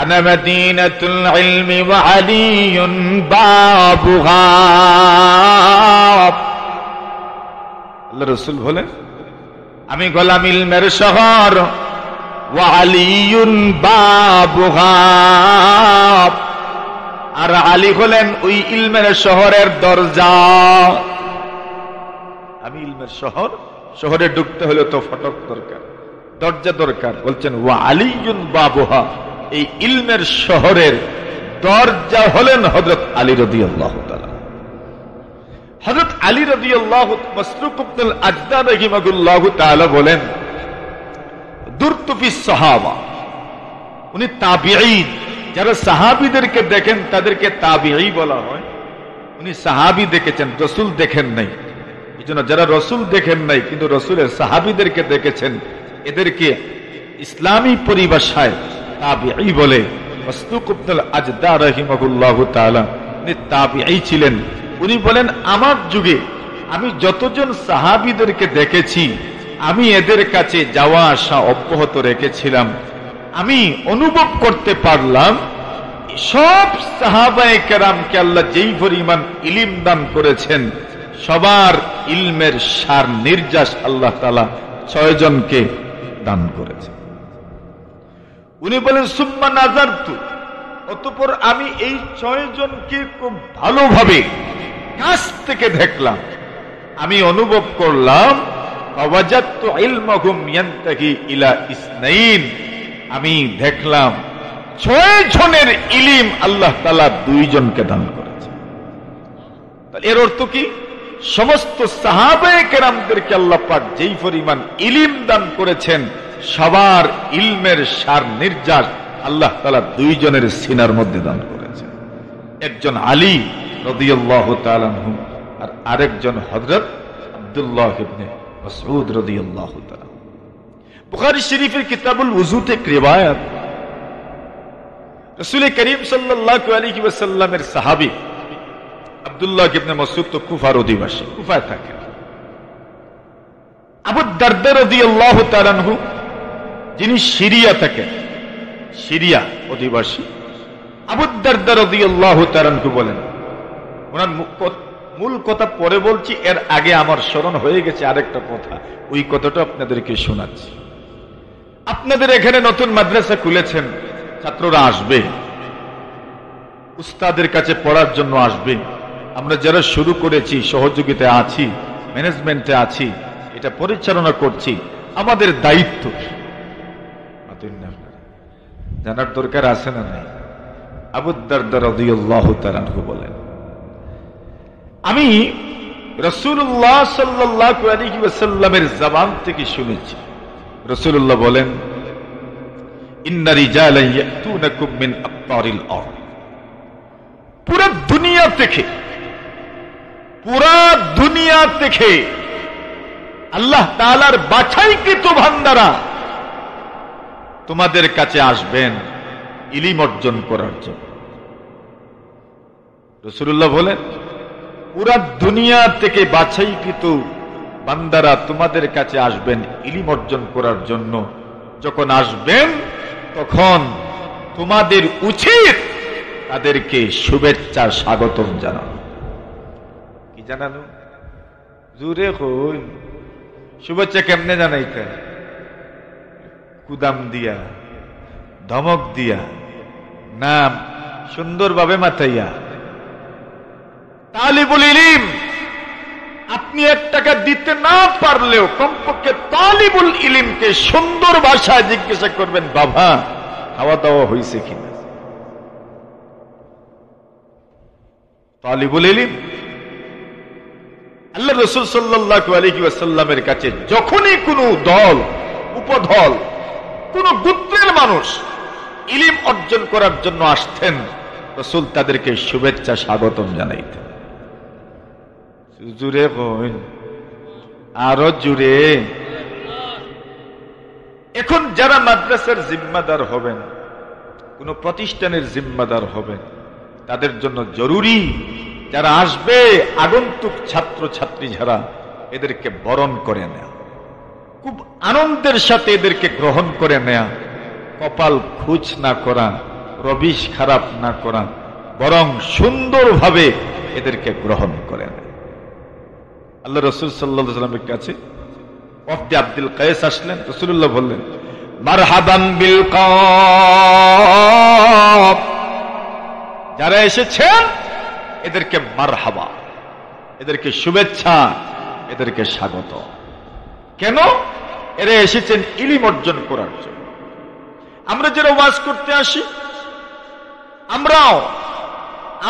আনা মাদিনাতুল ইলমি ওয়া আলিয়ুন বাবুহা। আল্লাহ রাসূল বলেন আমি গোলাম ইলমের শহর, ওয়া আলিয়ুন বাবুহা, আর আলী হলেন ওই ইলমের শহরের দরজা। আমি ইলমের শহর, শহরে ঢুকতে হলে তো ফটক দরকার, দরজা দরকার। বলছেন ওয়া আলিয়ুন বাবুহা, এই ইলমের শহরের দরজা হলেন হযরত আলী রাদিয়াল্লাহু তাআলা। হযরত আলী রাদিয়াল্লাহু মাসরুক ইবনুল আজদা রাহিমাহুল্লাহু তাআলা বলেন দুরতু ফিস সাহাবা, উনি তাবিঈন, যারা সাহাবীদেরকে দেখেন তাদেরকে তাবিঈ বলা হয়। উনি সাহাবী দেখেছেন, রাসূল দেখেন নাই। এজন্য যারা রাসূল দেখেন নাই কিন্তু রাসূলের সাহাবীদেরকে দেখেছেন, এদেরকে ইসলামী পরিভাষায় তাবিঈ বলে। মাসরুক ইবনুল আজদা রাহিমাহুল্লাহু তাআলা উনি তাবিঈ ছিলেন। উনি বলেন আমার যুগে আমি যতজন সাহাবীদেরকে দেখেছি, আমি এদের কাছে যাওয়া আসা অব্যাহত রেখেছিলাম। আমি অনুভব করতে পারলাম সব সাহাবায়ে কেরামকে আল্লাহ যেই পরিমাণ ইলম দান করেছেন, সবার ইলমের সার নির্যাস আল্লাহ তাআলা 6 জনকে দান করেছেন। উনি বলেন সুম্মা নাযারতু, অতঃপর আমি এই 6 জনকে খুব ভালোভাবে কাছ থেকে দেখলাম। আমি অনুভব করলাম ফাওয়াজাদতু ইলমাহুম ইয়ানতাহি ইলা ইসনাইন, আমি দেখলাম 6 জনের ইলম আল্লাহ তাআলা 2 জনকে দান করেছেন। তাহলে এর অর্থ কি? সমস্ত সাহাবায়ে কেরামদেরকে আল্লাহ পাক যেই পরিমাণ ইলম দান করেছেন, সবার ইলমের সার নির্যাস আল্লাহ তাআলা 2 জনের সিনার মধ্যে দান করেছেন। একজন আলী রাদিয়াল্লাহু তাআলা আনহু, আর আরেকজন হযরত আব্দুল্লাহ ইবনে মাসউদ রাদিয়াল্লাহু তাআলা। বুখারী শরীফের কিতাবুল উযুতে এক রিওয়ায়াত, রাসূল করিম সাল্লাল্লাহু আলাইহি ওয়াসাল্লামের সাহাবী আব্দুল্লাহ ইবনে মাসউদ তো কুফার অধিবাসী, কুফায় থাকেন। আবু দারদা রাদিয়াল্লাহু তাআলা আনহু, যিনি সিরিয়া থাকেন, সিরিয়া অধিবাসী, আবু দারদা রাদিয়াল্লাহু তাআলা আনহু বলেন, ওনার মূল কথা পরে বলছি, এর আগে আমার স্মরণ হয়ে গেছে আরেকটা কথা, ওই কথাটা আপনাদেরকে শোনাচ্ছি। আপনাদের এখানে নতুন মাদ্রাসা খুলেছেন, ছাত্ররা আসবে, উস্তাদের কাছে পড়ার জন্য আসবে। আমরা যারা শুরু করেছি, সহযোগিতায় আছি, ম্যানেজমেন্টে আছি, এটা পরিচালনা করছি, আমাদের দায়িত্ব জানার দরকার আছে না নাই? আবু দারদা রাদিয়াল্লাহু তাআলা আনহু বলেন, আমি রাসূলুল্লাহ সাল্লাল্লাহু আলাইহি ওয়াসাল্লামের জবান থেকে শুনেছি, রাসূলুল্লাহ বলেন ইন্না রিজালান ইয়াতুনাকুম মিন আকতারিল আরদ, পুরো দুনিয়া থেকে আল্লাহ তাআলার বাছাইকৃত বান্দারা তোমাদের কাছে আসবেন ইলম অর্জন করার জন্য। রাসূলুল্লাহ বলেন পুরা দুনিয়া থেকে বাছাইকৃত বান্দারা তোমাদের কাছে আসবেন ইলম অর্জন করার জন্য। যখন আসবেন তখন তোমাদের উচিত তাদেরকে শুভেচ্ছা স্বাগতম জানানো। কি জানানো? জোরে কই, শুভেচ্ছা কেমনে জানাইতে? কুদাম দিয়া, ধমক দিয়া, নাম সুন্দরভাবে মাথাইয়া। তালিবুল ইলম, আপনি 1 টাকা দিতে না পারলেও কমপক্ষে তালিবুল ইলমকে সুন্দর ভাষায় জিজ্ঞাসা করবেন, বাবা খাওয়া দাওয়া হয়েছে কিনা? তালিবুল ইলম আল্লাহ রাসূল সাল্লাল্লাহু আলাইহি ওয়াসাল্লামের কাছে যখনই কোনো দল, উপদল, কোন গোত্রের মানুষ ইলম অর্জন করার জন্য আসতেন, রাসূল তাদেরকে শুভেচ্ছা স্বাগতম জানাইতেন। জুড়ে বইন, আরো জুড়ে। এখন যারা মাদ্রাসার জিম্মাদার হবেন, কোন প্রতিষ্ঠানের জিম্মাদার হবেন, তাদের জন্য জরুরি যারা আসবে, আগন্তুক ছাত্র ছাত্রী যারা, এদেরকে বরণ করে নেয়া, খুব আনন্দের সাথে এদেরকে গ্রহণ করে নেয়া, কপাল খুঁজ না করা, রবিশ খারাপ না করা, বরং সুন্দরভাবে এদেরকে গ্রহণ করেন। আল্লাহ রাসূল সাল্লাল্লাহু আলাইহি ওয়াসাল্লামের কাছে ওয়াফদে আব্দুল কায়েস আসলেন। রাসূলুল্লাহ বললেন, মারহাবান বিল কওম, যারা এসেছেন এদেরকে মারহাবা, এদেরকে শুভেচ্ছা, এদেরকে স্বাগত। কেন? এরা এসেছেন ইলম অর্জন করার জন্য। আমরা যারা ওয়াজ করতে আসি, আমরাও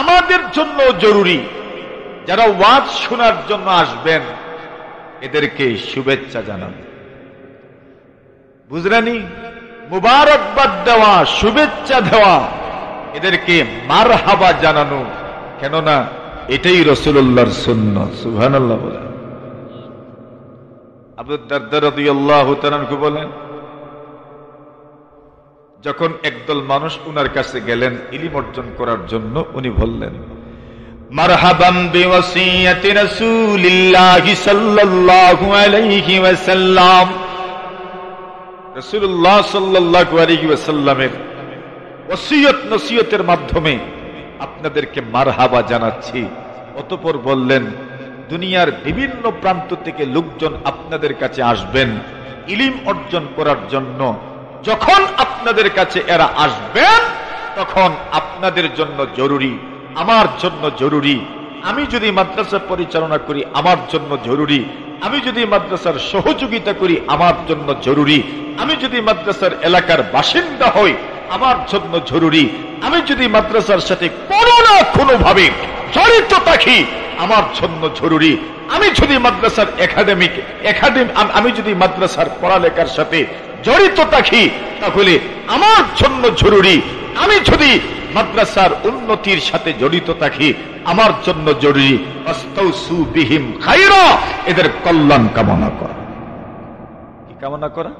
আমাদের জন্য জরুরি যারা ওয়াজ শোনার জন্য আসবেন এদেরকে শুভেচ্ছা জানানো, বুঝলেনি? মুবারকবাদ দেওয়া, শুভেচ্ছা দেওয়া, এদেরকে মারহাবা জানানো। কেননা এটাই রাসূলুল্লাহর সুন্নাত। সুবহানাল্লাহ বলেন। আবু দারদা রাদিয়াল্লাহু তাআলা আনহু বলেন, যখন একদল মানুষ উনার কাছে গেলেন ইলম অর্জন করার জন্য, উনি বললেন, মারহাবান বিওয়াসিয়াতি রাসূলিল্লাহি সাল্লাল্লাহু আলাইহি ওয়াসাল্লাম। রাসূলুল্লাহ সাল্লাল্লাহু আলাইহি ওয়াসাল্লামের ওসিয়ত নসিহতের মাধ্যমে আপনাদেরকে মারহাবা জানাচ্ছি। অতঃপর বললেন, দুনিয়ার বিভিন্ন প্রান্ত থেকে লোকজন আপনাদের কাছে আসবেন ইলম অর্জন করার জন্য। যখন আপনাদের কাছে এরা আসবেন তখন আপনাদের জন্য জরুরি, আমার জন্য জরুরি। আমি যদি মাদ্রাসা পরিচালনা করি আমার জন্য জরুরি, আমি যদি মাদ্রাসার সহযোগিতা করি আমার জন্য জরুরি, আমি যদি মাদ্রাসার এলাকার বাসিন্দা হই আমার জন্য জরুরি, আমি যদি মাদ্রাসার সাথে কোনো না কোনো ভাবে জড়িত থাকি আমার জন্য জরুরি, আমি যদি মাদ্রাসার আমি যদি মাদ্রাসার পড়ালেখার সাথে জড়িত থাকি তাহলে আমার জন্য জরুরি, আমি যদি মাদ্রাসার উন্নতির সাথে জড়িত থাকি আমার জন্য জরুরি। আস্তাউসু বিহিম খায়রা, এদের কল্যাণ কামনা করা। কি কামনা করা?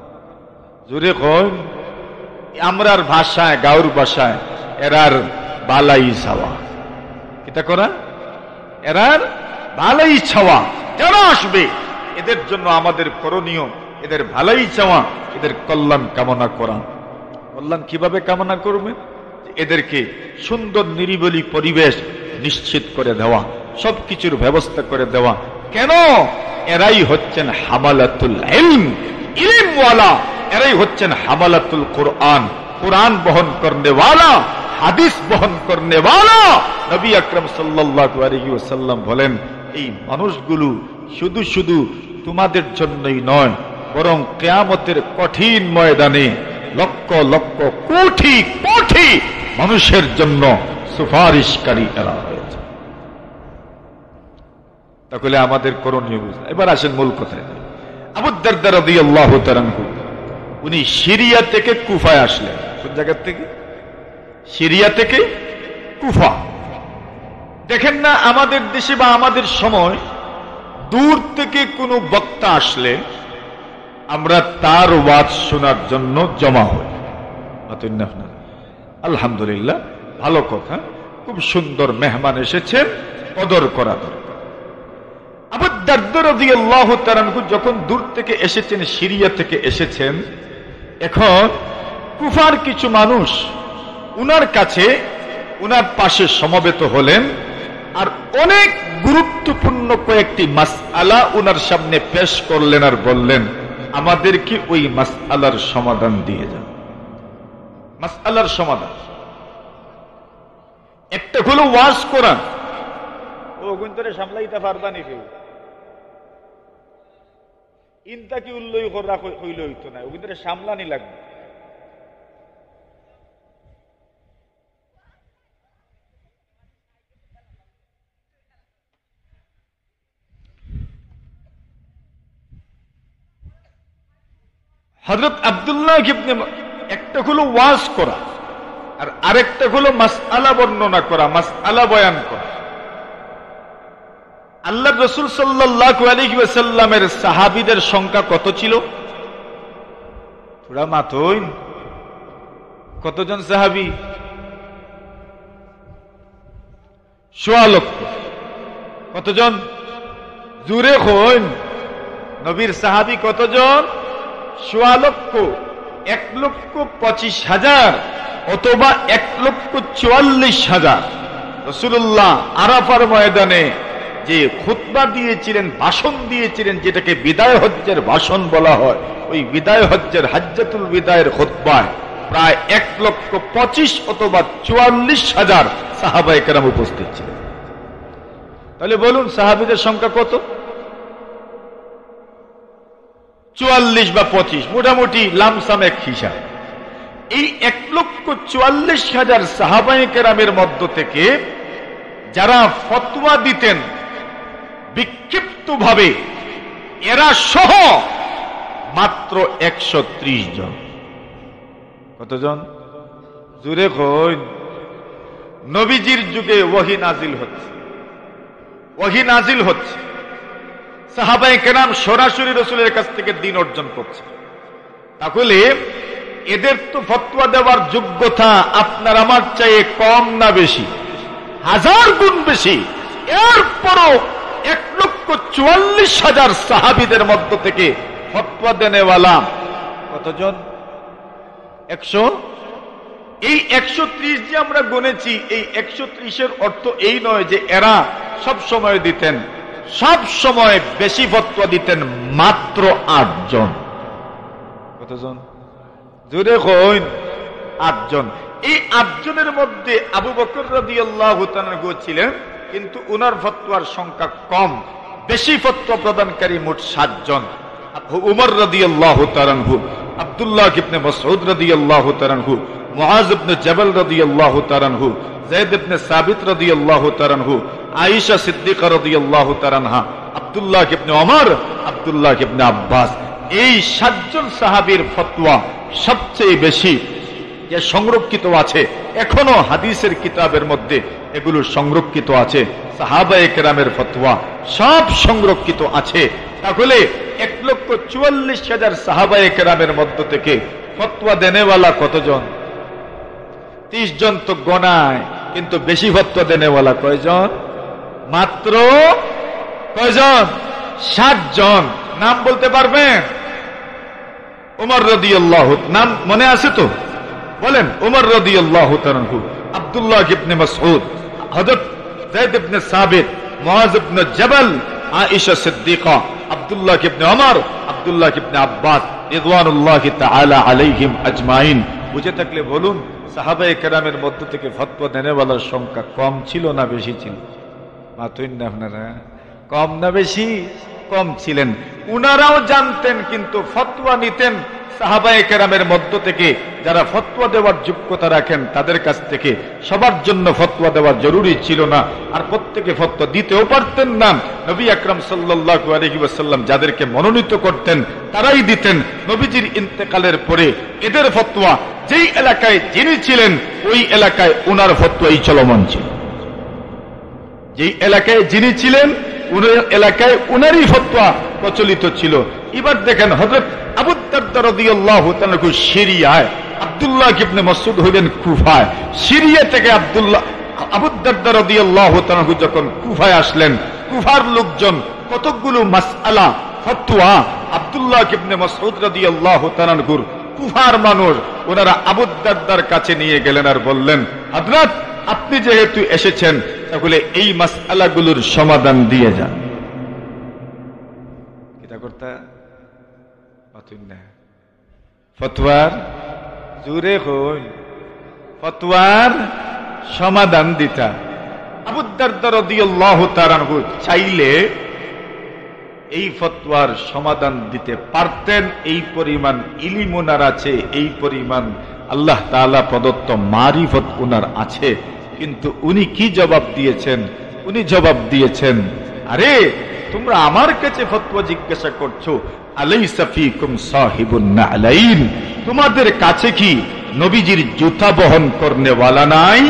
জোরে কই। আমরার ভাষায়, গাঁওর ভাষায় এরার বালাই চাওয়া। কিটা করা? এরার ভালাই চাওয়া। যারা আসবে এদের জন্য আমাদের করণীয় এদের ভালাই চাওয়া, এদের কল্যাণ কামনা করা। কল্যাণ কিভাবে কামনা করবেন? এদেরকে সুন্দর নিরিবিলি পরিবেশ নিশ্চিত করে দেওয়া, সবকিছুর ব্যবস্থা করে দেওয়া। কেন? এরাই হচ্ছেন হামালাতুল ইলম, ইলমওয়ালা। এরাই হচ্ছেন হামালাতুল কোরআন, কোরআন বহন করনে ওয়ালা, হাদিস বহন করনে ওয়ালা। নবী আকরাম সাল্লাল্লাহু আলাইহি ওয়াসাল্লাম বলেন, এই মানুষগুলো শুধু শুধু তোমাদের জন্যই নয়, বরং কিয়ামতের কঠিন ময়দানে লক্ষ লক্ষ কোটি কোটি মানুষের জন্য সুপারিশকারী এরা হয়েছে। তাহলে আমাদের করণীয় বুঝলাম। এবার আসেন মূল কথায়। আবু দারদা রাদিয়াল্লাহু তাআলা আনহু উনি সিরিয়া থেকে কুফায় আসলেন। কোন জায়গা থেকে? সিরিয়া থেকে কুফা। দেখেন না, আমাদের দেশে বা আমাদের সময় দূর থেকে কোনো বক্তা আসলে আমরা তার ওয়াজ শোনার জন্য জমা হই। আলহামদুলিল্লাহ, ভালো কথা, খুব সুন্দর মেহমান এসেছেন, কদর করা দরকার। আবু দারদা রাদিয়াল্লাহু তাআলা আনহু যখন দূর থেকে এসেছেন, সিরিয়া থেকে এসেছেন, এখন কুফার কিছু মানুষ উনার কাছে, উনার পাশে সমবেত হলেন আর অনেক গুরুত্বপূর্ণ কয়েকটি মাসআলা উনার সামনে পেশ করলেন আর বললেন, আমাদেরকে ওই মাসআলার সমাধান দিয়ে যান। মাসআলার সমাধান একটা হলো ওয়াজ কোরআন। ও গুন্তরে সামলাইতে পারবা নি কেউ? ইনতা কি উল্লই করা হইল হইতো না, ওগুন্তরে সামলানি লাগবে। হযরত আব্দুল্লাহ ইবনে, একটা হলো ওয়াজ করা আর আরেকটা হলো মাসআলা বর্ণনা করা, মাসআলা বয়ান করা। আল্লাহর রাসূল সাল্লাল্লাহু আলাইহি ওয়াসাল্লামের সাহাবীদের সংখ্যা কত ছিল? থোড়া মাথইন, কতজন সাহাবী? ১৬ লক্ষ। কতজন? জোরে কইন। নবীর সাহাবী কতজন? ১৬ লক্ষ। ১,২৫,০০০ অথবা 1,44,000। রাসূলুল্লাহ আরাফার ময়দানে যে খুতবা দিয়েছিলেন, ভাষণ দিয়েছিলেন, যেটাকে বিদায় হজ্জের ভাষণ বলা হয়, ওই বিদায় হজ্জের হাজ্জাতুল বিদায়ের খুতবায় প্রায় 1,25,000 অথবা 44,000 সাহাবায়ে কেরাম উপস্থিত ছিলেন। তাহলে বলুন সাহাবীদের সংখ্যা কত? 44 বা 25, মোটামুটি লামসাম এক হিসাব। এই 1,44,000 সাহাবায়ে কেরামের মধ্য থেকে যারা ফতোয়া দিতেন বিক্ষিপ্ত ভাবে, এরা সহ মাত্র 130 জন। কতজন? জোরে কই। নবীজির যুগে ওহী নাজিল হচ্ছে, ওহী নাজিল হচ্ছে, সাহাবায়ে কেরাম সরাসরি রাসূলের কাছ থেকে দ্বীন অর্জন করছে। তাহলে এদের তো ফতোয়া দেওয়ার যোগ্যতা আপনার আমার চেয়ে কম না বেশি? 1000 গুণ বেশি। এরপরও 1,44,000 সাহাবীদের মধ্য থেকে ফতোয়া দেনেওয়ালা কতজন? 100। এই 130 যে আমরা গণেছি, এই 130-এর অর্থ এই নয় যে এরা সব সময় দিতেন, সব সময় বেশি ফতোয়া দিতেন মাত্র 8 জন। কতজন? জোরে কইন। 8 জন। এই 8 জনের মধ্যে আবু বকর রাদিয়াল্লাহু তাআলা ছিলেন, কিন্তু উনার ফতোয়ার সংখ্যা কম। বেশি ফতোয়া প্রদানকারী মোট 7 জন। উমর রাদিয়াল্লাহু তাআলা আনহু, আব্দুল্লাহ ইবনে মাসউদ রাদিয়াল্লাহু তাআলা আনহু, মুআজ ইবনে জাবাল রাদিয়াল্লাহু তাআলা আনহু, যায়েদ ইবনে সাবিত রাদিয়াল্লাহু তাআলা আনহু, আয়েশা সিদ্দিকা রাদিয়াল্লাহু তাআলা আনহা, আব্দুল্লাহ ইবনে ওমর, আব্দুল্লাহ ইবনে আব্বাস। এই 7 জন সাহাবীর ফতোয়া সবচেয়ে বেশি যে সংরক্ষিত আছে, এখনো হাদিসের কিতাবের মধ্যে এগুলো সংরক্ষিত আছে। সাহাবায়ে কেরামের ফতোয়া সব সংরক্ষিত আছে। তাহলে 1,44,000 সাহাবায়ে কেরামের মধ্য থেকে ফতোয়া দেনেওয়ালা কতজন? 30 জন তো গনায়, কিন্তু বেশি ফতোয়া দেনেওয়ালা কয়জন? মাত্র কয়জন? 7 জন। নাম বলতে পারবেন? উমর রাদিয়াল্লাহু, নাম মনে আছে তো? বলেন। উমর রাদিয়াল্লাহু তাআলা আনহু, আব্দুল্লাহ ইবনে মাসউদ, হযরত যায়েদ ইবনে সাবিত, মুআজ ইবনে জাবাল, আয়েশা সিদ্দিকা, আব্দুল্লাহ ইবনে ওমর, আব্দুল্লাহ ইবনে আব্বাস রিদওয়ানুল্লাহি তাআলা আলাইহিম আজমাইন। বুঝে থাকলে বলুন সাহাবায়ে কেরামের মধ্য থেকে ফতোয়া দেনেওয়ালার সংখ্যা কম ছিল না বেশি ছিল? মাতুন না আপনারা? কম না বেশি? কম ছিলেন। উনারাও জানতেন, কিন্তু ফতোয়া নিতেন সাহাবায়ে কেরামের মধ্য থেকে যারা ফতোয়া দেওয়ার যোগ্যতা রাখেন তাদের কাছ থেকে। সবার জন্য ফতোয়া দেওয়া জরুরি ছিল না, আর প্রত্যেকে ফতোয়া দিতেও পারতেন না। নবী আকরাম সাল্লাল্লাহু আলাইহি ওয়াসাল্লাম যাদেরকে মনোনীত করতেন তারাই দিতেন। নবীজির ইন্তেকালের পরে এদের ফতোয়া যেই এলাকায় যিনি ছিলেন ওই এলাকায় উনার ফতোয়াই চলমান ছিল। যেই এলাকায় যিনি ছিলেন ওই এলাকায় উনারই ফতোয়া প্রচলিত ছিল। এবার দেখেন হযরত আবু দারদা রাদিয়াল্লাহু তাআলা সিরিয়ায়, আব্দুল্লাহ ইবনে মাসউদ হইলেন কুফায়। সিরিয়া থেকে আবু দারদা রাদিয়াল্লাহু তাআলা যখন কুফায় আসলেন, কুফার লোকজন কতগুলো মাসআলা ফতোয়া আব্দুল্লাহ ইবনে মাসউদ রাদিয়াল্লাহু তাআলা কুফার মানুষ ওনারা আবু দারদার কাছে নিয়ে গেলেন আর বললেন, হযরত আপনি যেহেতু এসেছেন তাহলে এই মাসআলাগুলোর সমাধান দিয়ে যান। এটা করতে পাতুন না ফতোয়ার জোরে হই, ফতোয়ার সমাধান দিতা। আবু দারদা রাদিয়াল্লাহু তাআলা চাইলে এই ফতোয়ার সমাধান দিতে পারতেন। এই পরিমাণ ইলম ওনার আছে, এই পরিমাণ আল্লাহ তাআলা প্রদত্ত মারিফত ওনার আছে। কিন্তু উনি কি জবাব দিয়েছেন? উনি জবাব দিয়েছেন, আরে তোমরা আমার কাছে ফতোয়া জিজ্ঞাসা করছো, আলাইসা ফীকুম সাহিবুন নালাইন, তোমাদের কাছে কি নবীজির জুতা বহন করনেওয়ালা নাই?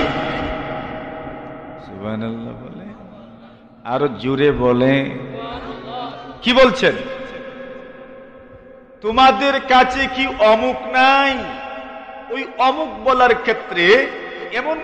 সুবহানাল্লাহ বলে, আরো জোরে বলে। কি বলছেন? তোমাদের কাছে কি অমুক নাই? ওই অমুক বলার ক্ষেত্রে এমন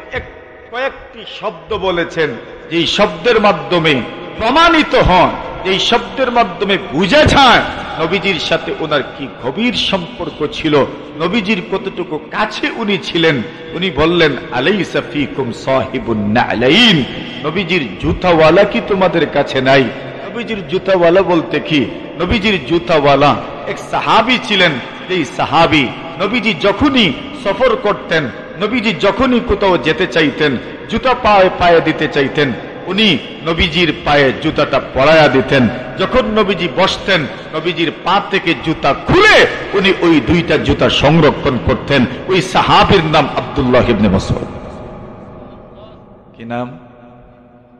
কয়েকটি শব্দ বলেছেন যেই শব্দের মাধ্যমে প্রমাণিত হয়, যেই শব্দের মাধ্যমে বুঝা যায় নবীজির সাথে ওনার কি গভীর সম্পর্ক ছিল, নবীজির কতটুকু কাছে উনি ছিলেন। উনি বললেন, আলাইসা ফীকুম সাহিবুন নালাইন, নবীজির জুতাওয়ালা কি তোমাদের কাছে নাই? নবীজির জুতাওয়ালা বলতে কি? নবীজির জুতাওয়ালা এক সাহাবী ছিলেন। এই সাহাবী নবীজি যখনই সফর করতেন, নবীজি যখনই কোথাও যেতে চাইতেন, জুতা পায়ে পায়ে দিতে চাইতেন, উনি নবীজির পায়ে জুতাটা পরায়া দিতেন। যখন নবীজি বসতেন, নবীজির পা থেকে জুতা খুলে উনি ওই দুইটা জুতা সংরক্ষণ করতেন। ওই সাহাবীর নাম আব্দুল্লাহ ইবনে মাসউদ। কি নাম?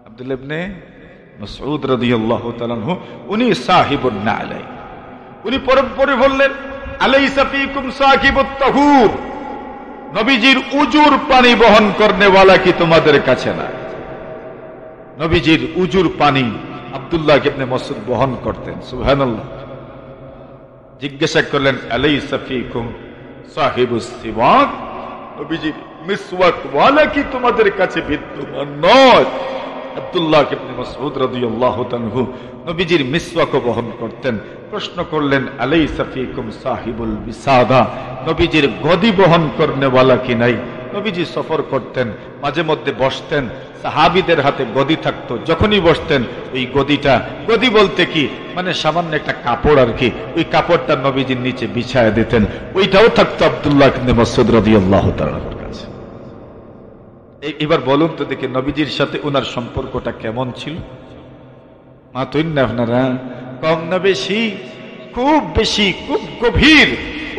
আব্দুল্লাহ ইবনে মাসউদ রাদিয়াল্লাহু তাআলা আনহু। উনি সাহিবুন নালাইন। উনি পরপরে বললেন, আলাইসা ফীকুম সাকিবুত তাহুর, নবীজির উজুর পানি বহন করনেওয়ালা কি তোমাদের কাছে না? নবীজির উজুর পানি আব্দুল্লাহ ইবনে মাসউদ বহন করতেন। সুবহানাল্লাহ। জিজ্ঞাসা করলেন, আলাইসা ফীকুম সাহিবুস সিওয়াক, নবীজির মিসওয়াক ওয়ালা কি তোমাদের কাছে বিদ্যমান নয়? আব্দুল্লাহ ইবনে মাসউদ রাদিয়াল্লাহু তাআলা নবীজির মিসওয়াক বহন করতেন। প্রশ্ন করলেন, আলাইসা ফীকুম সাহিবুল বিসাদা, নবীজির গদি বহন করনেওয়ালা কি নাই? নবীজি সফর করতেন, মাঝে মধ্যে বসতেন, সাহাবীদের হাতে গদি থাকতো, যখনই বসতেন ওই গদিটা, গদি বলতে কি মানে সামান্য একটা কাপড় আর কি, ওই কাপড়টা নবীজির নিচে বিছায়া দিতেন, ওইটাও থাকতো আব্দুল্লাহ ইবনে মাসউদ রাদিয়াল্লাহু তাআলার কাছে। এবার বলুন তো দেখি, নবীজির সাথে ওনার সম্পর্কটা কেমন ছিল? মাতুন না আপনারা, কম না বেশি? খুব বেশি, খুব গভীর।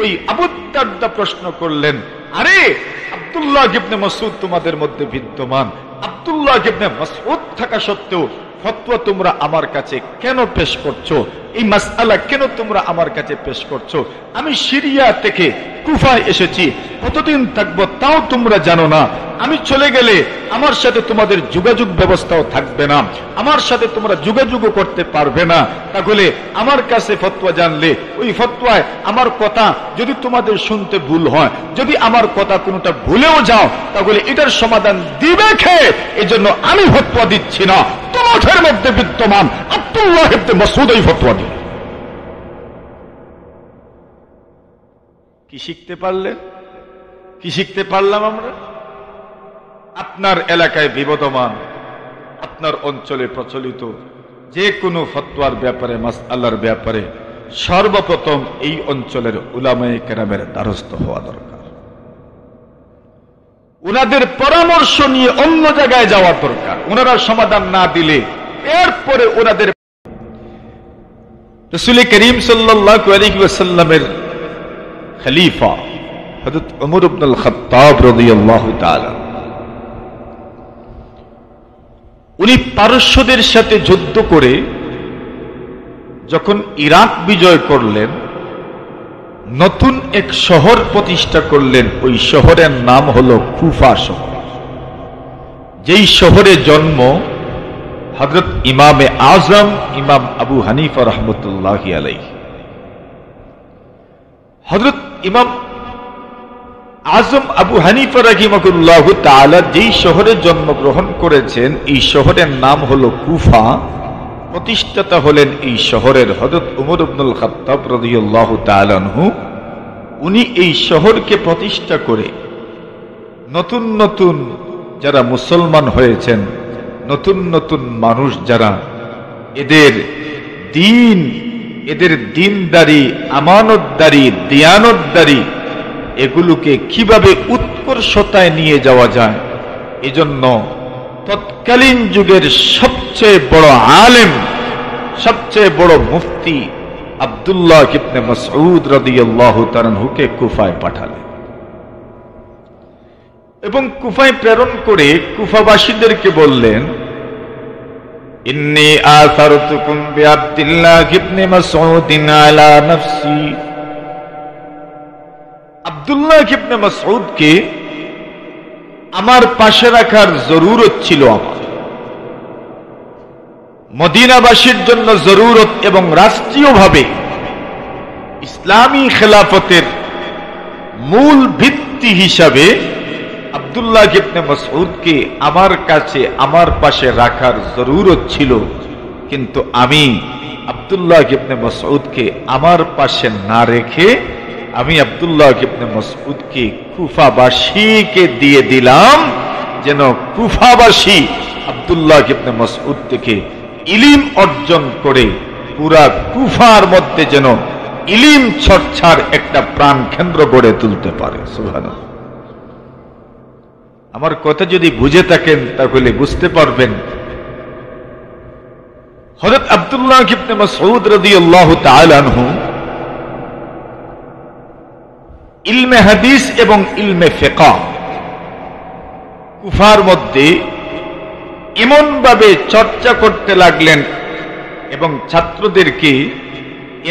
ওই আবু দারদা প্রশ্ন করলেন, আরে আব্দুল্লাহ ইবনে মাসউদ তোমাদের মধ্যে বিদ্যমান, আব্দুল্লাহ ইবনে মাসউদ থাকা সত্ত্বেও ফতোয়া তোমরা আমার কাছে কেন পেশ করছো? এই মাসআলা কেন তোমরা আমার কাছে পেশ করছো? আমি সিরিয়া থেকে কুফায় এসেছি, কতদিন থাকবো তাও তোমরা জানো না। আমি চলে গেলে আমার সাথে তোমাদের যোগাযোগ ব্যবস্থাও থাকবে না, আমার সাথে তোমরা যোগাযোগও করতে পারবে না। তাহলে আমার কাছে ফতোয়া জানলে ওই ফতোয়ায় আমার কথা যদি তোমাদের শুনতে ভুল হয়, যদি আমার কথা কোনোটা ভুলেও যাও, তাহলে এটার সমাধান দিবে কে? এজন্য আমি ফতোয়া দিচ্ছি না, তোমাদের মধ্যে বিদ্যমান আব্দুল্লাহ ইবনে মাসউদ এই ফতোয়া দিল। কি শিখতে পারলেন? কি শিখতে পারলাম আমরা? আপনার এলাকায় বিবদমান, আপনার অঞ্চলে প্রচলিত যে কোনো ফতোয়ার ব্যাপারে, মাসআলার ব্যাপারে সর্বপ্রথম এই অঞ্চলের উলামায়ে কেরামের দ্বারস্থ হওয়া দরকার। ওনাদের পরামর্শ নিয়ে অন্য জায়গায় যাওয়া দরকার। ওনারা সমাধান না দিলে এরপরে ওনাদের রাসূল করিম সাল্লাল্লাহু আলাইহি ওয়াসাল্লামের খলিফা হযরত ওমর ইবনে খাত্তাব রাদিয়াল্লাহু তাআলা, উনি পারস্যদের সাথে যুদ্ধ করে যখন ইরাক বিজয় করলেন, নতুন এক শহর প্রতিষ্ঠা করলেন। ওই শহরের নাম হলো কুফা শহর, যেই শহরে জন্ম হযরত ইমামে আজম ইমাম আবু হানিফা রাহমাতুল্লাহি আলাইহি। হযরত ইমাম আজম আবু হানিফা রাহিমাহুল্লাহু তাআলা যেই শহরে জন্মগ্রহণ করেছেন, এই শহরের নাম হলো কুফা। প্রতিষ্ঠাতা হলেন এই শহরের হযরত ওমর ইবনুল খাত্তাব রাদিয়াল্লাহু তাআলা আনহু। উনি এই শহরকে প্রতিষ্ঠা করে নতুন নতুন যারা মুসলমান হয়েছেন, নতুন নতুন মানুষ যারা, এদের দিনদারি, আমানতদারি, দিয়ানতদারি, এগুলোকে কিভাবে উৎকর্ষতায় নিয়ে যাওয়া যায়, এজন্য তৎকালীন যুগের সবচেয়ে বড় আলেম, সবচেয়ে বড় মুফতি আব্দুল্লাহ ইবনে মাসউদ রাদিয়াল্লাহু তাআলা আনহুকে কুফায় পাঠালেন এবং কুফায় প্রেরণ করে কুফাবাসীদেরকে বললেন, ইন্নী আসারতুকুম বিআব্দিল্লাহ ইবনে মাসউদ আলা নাফসি। আব্দুল্লাহ ইবনে মাসউদকে আমার পাশে রাখার জরুরত ছিল আমার, মদিনাবাসীর জন্য জরুরত, এবং রাষ্ট্রীয়ভাবে ইসলামী খেলাফতের মূল ভিত্তি হিসাবে আব্দুল্লাহ ইবনে মাসউদকে আমার কাছে, আমার পাশে রাখার জরুরত ছিল। কিন্তু আমি আব্দুল্লাহ ইবনে মাসউদকে আমার পাশে না রেখে আমি আব্দুল্লাহ ইবনে মাসউদকে কুফাবাসীকে দিয়ে দিলাম, যেন কুফাবাসী আব্দুল্লাহ ইবনে মাসউদ থেকে ইলম অর্জন করে পুরা কুফার মধ্যে যেন ইলম চর্চার একটা প্রাণ কেন্দ্র গড়ে তুলতে পারে। সুবহানাল্লাহ। আমার কথা যদি বুঝে থাকেন তাহলে বুঝতে পারবেন হযরত আব্দুল্লাহ ইবনে মাসউদ রাদিয়াল্লাহু তাআলা আনহু ইলমে হাদিস এবং ইলমে ফিকহ কুফার মধ্যে এমন ভাবে চর্চা করতে লাগলেন এবং ছাত্রদেরকে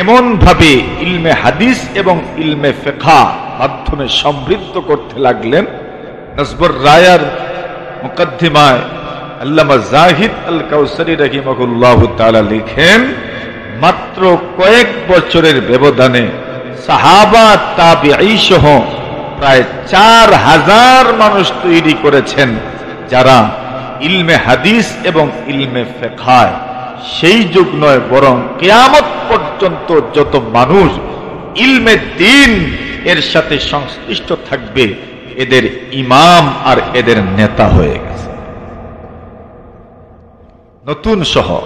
এমন ভাবে ইলমে হাদিস এবং ইলমে ফিকহ মাধ্যমে সমৃদ্ধ করতে লাগলেন। নজবুর রায়ার মুকদ্দিমায় আল্লামা জাহিদ আল কাউসারি রাহিমাহুল্লাহ তাআলা লিখেন, মাত্র কয়েক বছরের ব্যবধানে সাহাবা তাবিঈ সহ প্রায় 4000 মানুষ তৈরি করেছেন যারা ইলমে হাদিস এবং ইলমে ফিকহ সেই যুগ নয় বরং কিয়ামত পর্যন্ত যত মানুষ ইলমে দ্বীন এর সাথে সংশ্লিষ্ট থাকবে এদের ইমাম আর এদের নেতা হয়ে গেছে। নতুন শহর,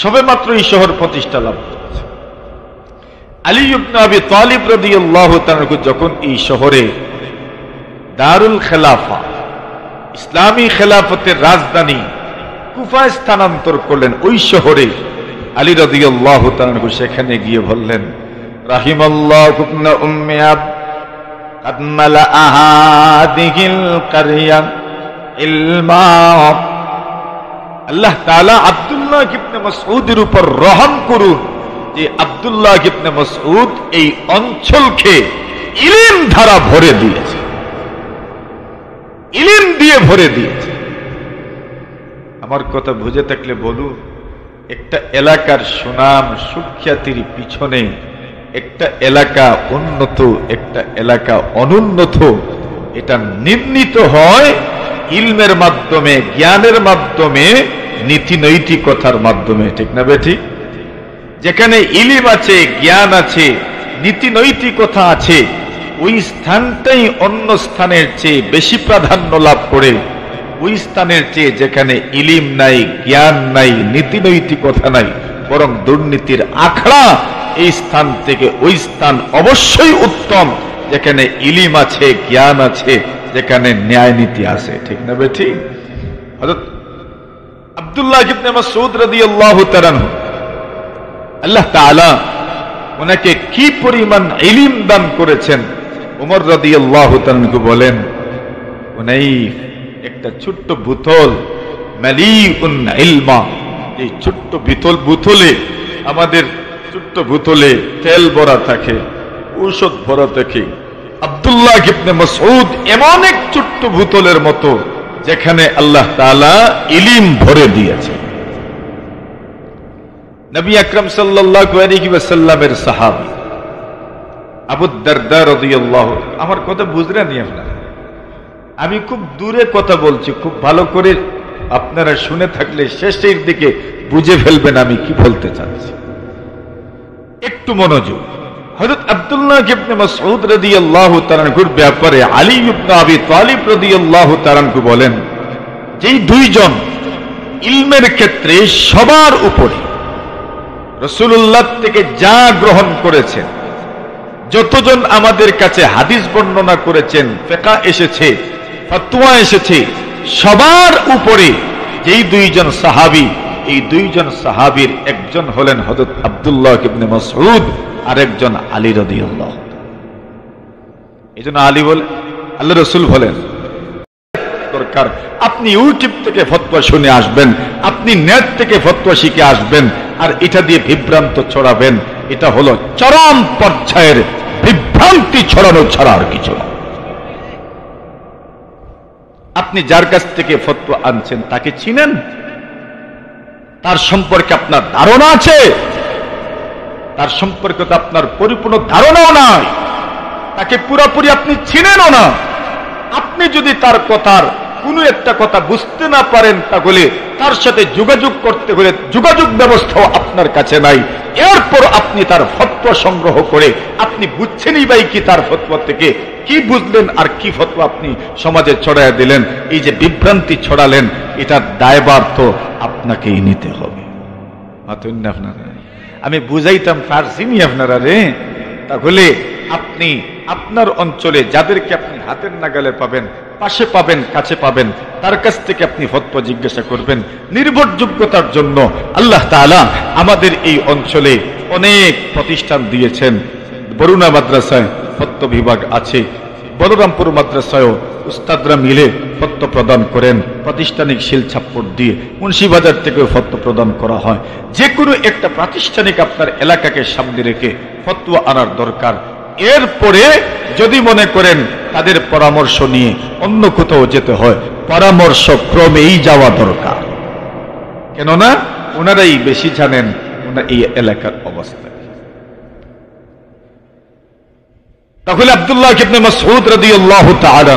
সবেমাত্র এই শহর প্রতিষ্ঠা লাভ করেছে। আলী ইবনে আবি তালিব রাদিয়াল্লাহু তাআলা যখন এই শহরে দারুল খেলাফা ইসলামী খেলাফতের রাজধানী কুফায় স্থানান্তর করলেন, ওই শহরে আলী রাদিয়াল্লাহু তাআলা সেখানে গিয়ে বললেন, রাহিমাল্লাহু ইবনে উম্মি আব قد ملأ هذه القرية علما। আল্লাহ তাআলা আব্দুল্লাহ ইবনে মাসউদের উপর রহম করুন যে আব্দুল্লাহ ইবনে মাসউদ এই অঞ্চলকে ইলম ধারা ভরে দিয়েছে, ইলম দিয়ে ভরে দিয়েছে। আমার কথা বুঝে থাকলে বলুন, একটা এলাকার সুনাম সুখ্যাতির পিছনে একটা এলাকা উন্নত একটা এলাকা অনুন্নত এটা নির্ণীত হয় ইলমের মাধ্যমে, জ্ঞানের মাধ্যমে, নীতি নৈতিকতার মাধ্যমে। ঠিক না বেঠিক? যেখানে ইলম আছে, জ্ঞান আছে, নীতি নৈতিকতা আছে, ওই স্থানটাই অন্য স্থানের চেয়ে বেশি প্রাধান্য লাভ করে। ওই স্থানের চেয়ে যেখানে ইলম নাই, জ্ঞান নাই, নীতি নৈতিকতা নাই, বরং দুর্নীতির আখড়া, এই স্থান থেকে ওই স্থান অবশ্যই উত্তম যেখানে ইলম আছে, জ্ঞান আছে, যেখানে ন্যায় নীতি আছে। ঠিক না বেঠিক? হযরত আব্দুল্লাহ ইবনে মাসউদ রাদিয়াল্লাহু তাআলা আল্লাহ তাআলা ওনাকে কি পরিমাণ ইলম দান করেছেন। ওমর রাদিয়াল্লাহু তাআলা বলেন, উনাইফ একটা ছোট্ট বোতল মালিউন ইলমা, এই ছোট্ট বোতলে আমাদের ছোট্ট বোতলে তেল ভরা থাকে, ঔষধ ভরা থাকে। আব্দুল্লাহ ইবনে মাসউদ এমন এক ছোট্ট বোতলের মতো যেখানে আল্লাহ তাআলা ইলম ভরে দিয়েছে। নবী আকরাম সাল্লাল্লাহু আলাইহি ওয়াসাল্লামের সাহাবী আবু দারদা রাদিয়াল্লাহু, আমার কথা বুঝলেন আপনারা? আমি খুব দূরে কথা বলছি, খুব ভালো করে আপনারা শুনে থাকলে শেষের দিকে বুঝে ফেলবেন আমি কি বলতে চাচ্ছি। একটু মনোযোগ। হযরত আব্দুল্লাহ ইবনে মাসউদ রাদিয়াল্লাহু তাআলা এর ব্যাপারে আলী ইবনে আবি তালিব রাদিয়াল্লাহু তাআলা বলেন, যেই দুইজন ইলমের ক্ষেত্রে সবার উপরে রাসূলুল্লাহ থেকে যা গ্রহণ করেছেন, যতজন আমাদের কাছে হাদিস বর্ণনা করেছেন, ফিকহ এসেছে, ফতোয়া এসেছে, সবার উপরে যেই দুইজন সাহাবী, এই দুইজন সাহাবীর একজন হলেন হযরত আব্দুল্লাহ ইবনে মাসউদ আর একজন আলী রাদিয়াল্লাহু। এইজন্য আলী বলে, আল্লাহ রাসূল বলেন, দরকার আপনি ইউটিউব থেকে ফতোয়া শুনে আসবেন, আপনি নেট থেকে ফতোয়া শিখে আসবেন আর এটা দিয়ে বিভ্রান্ত ছড়াবেন, এটা হলো চরম পর্যায়ের বিভ্রান্তি ছড়ানো ছাড়া আর কিছু না। আপনি যার কাছ থেকে ফতোয়া আনছেন তাকে চিনেন? তার সম্পর্কে আপনার ধারণা আছে? তার সম্পর্কে তো আপনার পরিপূর্ণ ধারণাও নাই, তাকে পুরোপুরি আপনি চিনেনও না। আপনি যদি তার কথার কোনো একটা কথা বুঝতে না পারেন, তাহলে তার সাথে যোগাযোগ করতে হলে যোগাযোগ ব্যবস্থাও আপনার কাছে নাই, এরপর আপনি তার ফতোয়া সংগ্রহ করে আপনি বুঝছেনই ভাই কি তার ফতোয়া থেকে কি বুঝলেন আর কি ফতোয়া আপনি সমাজে ছড়াইয়া দিলেন, এই যে বিভ্রান্তি ছড়ালেন, এটার দায়ভার তো আপনাকেই নিতে হবে। আপনারা আমি বুঝাইতাম পারছিনি আপনারা রে। তাহলে আপনি আপনার অঞ্চলে যাদেরকে আপনি হাতের নাগালে পাবেন, পাশে পাবেন, কাছে পাবেন, তার কাছ থেকে আপনি ফতোয়া জিজ্ঞাসা করবেন। নির্ভরযোগ্যতার জন্য আল্লাহ তাআলা আমাদের এই অঞ্চলে অনেক প্রতিষ্ঠান দিয়েছেন। বরুণা মাদ্রাসায় ফতোয়া বিভাগ আছে, বলরামপুর মাদ্রাসায়ও উস্তাদরা মিলে ফতোয়া প্রদান করেন, প্রাতিষ্ঠানিক শিলছাপ্পর দিয়ে। মুন্সিবাজার থেকেও ফতোয়া প্রদান করা হয়। যে কোনো একটা প্রাতিষ্ঠানিক আপনার এলাকাকে সামনে রেখে ফতোয়া আনার দরকার। এরপরে যদি মনে করেন তাদের পরামর্শ নিয়ে অন্য কোথাও যেতে হয়, পরামর্শ ক্রমেই যাওয়া দরকার, কেননা ওনারাই বেশি জানেন ওনার এই এলাকার অবস্থা। তাহলে আব্দুল্লাহ ইবনে মাসউদ রাদিয়াল্লাহু তাআলা,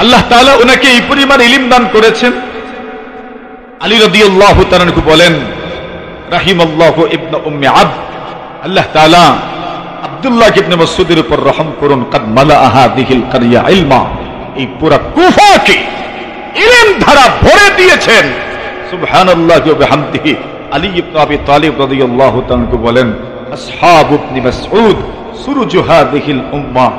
আল্লাহ তাআলা ওনাকে এই পরিমাণ ইলম দান করেছেন। আলী রাদিয়াল্লাহু তাআলা বলেন, রাহিমাল্লাহু ইবনে উম্মি আবদ, আল্লাহ তাআলা আব্দুল্লাহ ইবনে মাসউদের উপর রহম করুন। কাদ মালাআ হাযিহিল কারিয়া ইলমা, এই পুরা কুফাকে ইলম ধারা ভরে দিয়েছেন। সুবহানাল্লাহি ওয়া বিহামদিহি। আলী ইবনে আবি তালিব রাদিয়াল্লাহু তাআলা বলেন, আসহাবু ইবনে মাসউদ সুরুজু হাযিহিল উম্মাহ,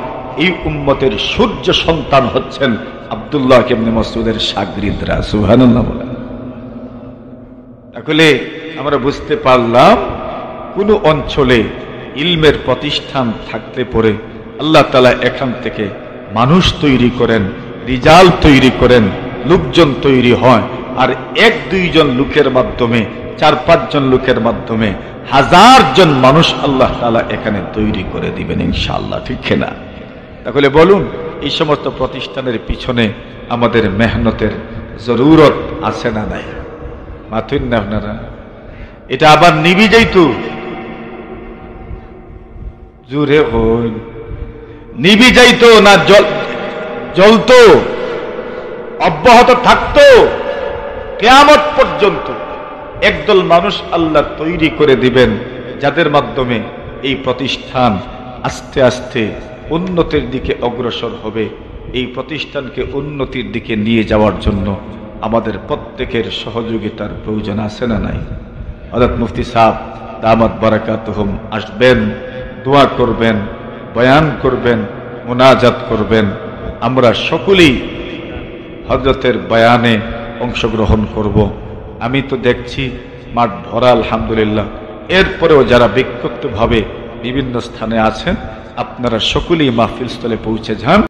এই উম্মতের সূর্য সন্তান হচ্ছেন আব্দুল্লাহ ইবনে মাসউদের শাগরিদরা। সুবহানাল্লাহ বলেন। তাহলে আমরা বুঝতে পারলাম কোন অঞ্চলে ইলমের প্রতিষ্ঠান থাকতে পরে আল্লাহ তাআলা এখান থেকে মানুষ তৈরি করেন, রিজাল তৈরি করেন, লোকজন তৈরি হয়। আর এক দুইজন লোকের মাধ্যমে, 4-5 জন লোকের মাধ্যমে 1000 জন মানুষ আল্লাহ তাআলা এখানে তৈরি করে দিবেন ইনশাআল্লাহ, ঠিক না? তাহলে বলুন, এই সমস্ত প্রতিষ্ঠানের পিছনে আমাদের মেহনতের জরুরত আছে না নাই? মাথুন না আপনারা? এটা আবার নিবি যাইতো, জুড়ে হই নিবি যাইতো না, জ্বলতো, অব্যাহত থাকতো কিয়ামত পর্যন্ত। একদল মানুষ আল্লাহ তৈরি করে দিবেন, যাদের মাধ্যমে এই প্রতিষ্ঠান আস্তে আস্তে উন্নতির দিকে অগ্রসর হবে। এই প্রতিষ্ঠানকে উন্নতির দিকে নিয়ে যাওয়ার জন্য আমাদের প্রত্যেকের সহযোগিতার প্রয়োজন আছে না নাই? হযরত মুফতি সাহেব দামাত বারাকাতুহুম আসবেন, দোয়া করবেন, বয়ান করবেন, মুনাজাত করবেন। আমরা সকলেই হযরতের বয়ানে অংশগ্রহণ করব। আমি তো দেখছি মাঠ ভরা আলহামদুলিল্লাহ। এরপরেও যারা ব্যক্তিগতভাবে বিভিন্ন স্থানে আছেন, আপনারা সকলেই মাহফিল স্থলে পৌঁছে যান।